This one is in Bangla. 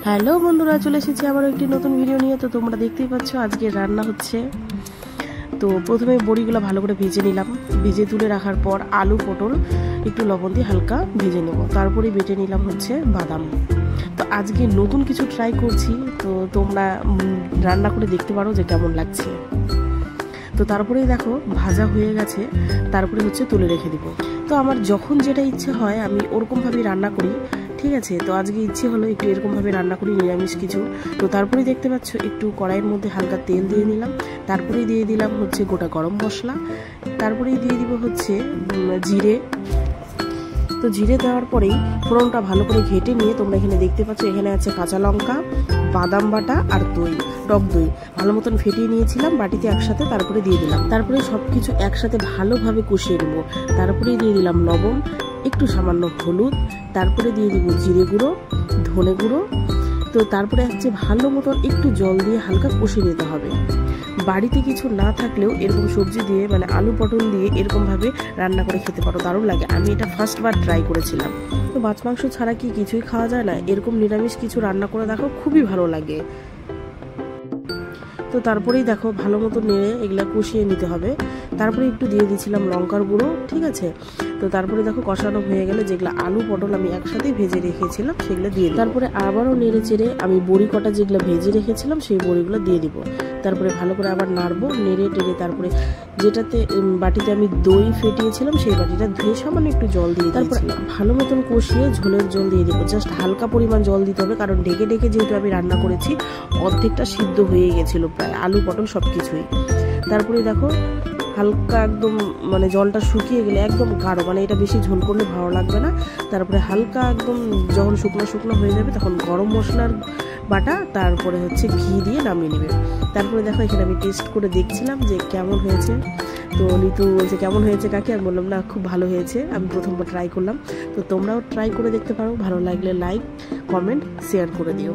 হ্যালো বন্ধুরা, চলে এসেছি আবার একটি নতুন ভিডিও নিয়ে। তো তোমরা দেখতেই পাচ্ছ আজকে রান্না হচ্ছে। তো প্রথমে বড়িগুলো ভালো করে ভেজে নিলাম। ভেজে তুলে রাখার পর আলু পটল একটু লবণ দিয়ে হালকা ভেজে নেব। তারপরে বেটে নিলাম হচ্ছে বাদাম। তো আজকে নতুন কিছু ট্রাই করছি, তো তোমরা রান্না করে দেখতে পারো যে কেমন লাগছে। তো তারপরেই দেখো ভাজা হয়ে গেছে, তারপরে হচ্ছে তুলে রেখে দিব। তো আমার যখন যেটা ইচ্ছে হয় আমি ওরকমভাবেই রান্না করি, ঠিক আছে। তো আজকে ইচ্ছে হলো একটু এরকমভাবে রান্না করি, নিরামিষ কিছু। তো তারপরে দেখতে পাচ্ছ একটু কড়াইয়ের মধ্যে হালকা তেল দিয়ে নিলাম। তারপরে দিয়ে দিলাম হচ্ছে গোটা গরম মশলা। তারপরেই দিয়ে দিব হচ্ছে জিরে। তো জিরে দেওয়ার পরেই ফোড়নটা ভালো করে ঘেটে নিয়ে তোমরা এখানে দেখতে পাচ্ছ এখানে আছে কাঁচা লঙ্কা, বাদাম বাটা আর দই, টক দই ভালো মতন ফেটিয়ে নিয়েছিলাম বাটিতে একসাথে। তারপরে দিয়ে দিলাম, তারপরে সবকিছু একসাথে ভালোভাবে কষিয়ে নেব। তারপরে দিয়ে দিলাম লবণ, একটু সামান্য হলুদ, তারপরে দিয়ে দিব জিরে গুঁড়ো, ধনে গুঁড়ো। তো তারপরে হচ্ছে ভালো মতন একটু জল দিয়ে হালকা কষিয়ে নিতে হবে। বাড়িতে কিছু না থাকলেও এরকম সবজি দিয়ে মানে আলু পটল দিয়ে এরকমভাবে রান্না করে খেতে পারো, দারুণ লাগে। আমি এটা ফার্স্টবার ট্রাই করেছিলাম। তো মাছ মাংস ছাড়া কি কিছুই খাওয়া যায় না? এরকম নিরামিষ কিছু রান্না করে দেখো, খুবই ভালো লাগে। তো তারপরেই দেখো ভালো মতো নেড়ে এগুলা কষিয়ে নিতে হবে। তারপরে একটু দিয়ে দিয়েছিলাম লঙ্কার গুঁড়ো, ঠিক আছে। তো তারপরে দেখো কষানো হয়ে গেলে যেগুলো আলু পটল আমি একসাথেই ভেজে রেখেছিলাম সেগুলো দিয়ে দিই। তারপরে আবারও নেড়ে চেড়ে আমি বড়ি কটা যেগুলো ভেজে রেখেছিলাম সেই বড়িগুলো দিয়ে দিব। তারপরে ভালো করে আবার নাড়বো, নেড়ে টেড়ে তারপরে যেটাতে বাটিতে আমি দই ফেটিয়েছিলাম সেই বাটিটা ধুয়ে সামান্য একটু জল দিয়ে তারপর ভালো মতন কষিয়ে ঝোলের জল দিয়ে দেবো। জাস্ট হালকা পরিমাণ জল দিতে হবে, কারণ ঢেকে ঢেকে যেহেতু আমি রান্না করেছি অর্ধেকটা সিদ্ধ হয়ে গেছিলো প্রায়, আলু পটল সব কিছুই। তারপরে দেখো হালকা একদম মানে জলটা শুকিয়ে গেলে একদম গাঢ়, মানে এটা বেশি ঝোল করলে ভালো লাগবে না। তারপরে হালকা একদম যখন শুকনো শুকনো হয়ে যাবে তখন গরম মশলার বাটা, তারপরে হচ্ছে ঘি দিয়ে নামিয়ে নেবে। তারপরে দেখো এখানে আমি টেস্ট করে দেখছিলাম যে কেমন হয়েছে। তো নিতু বলছে কেমন হয়েছে কাকি, আমি বললাম না খুব ভালো হয়েছে, আমি প্রথমবার ট্রাই করলাম। তো তোমরাও ট্রাই করে দেখতে পারো, ভালো লাগলে লাইক কমেন্ট শেয়ার করে দিও।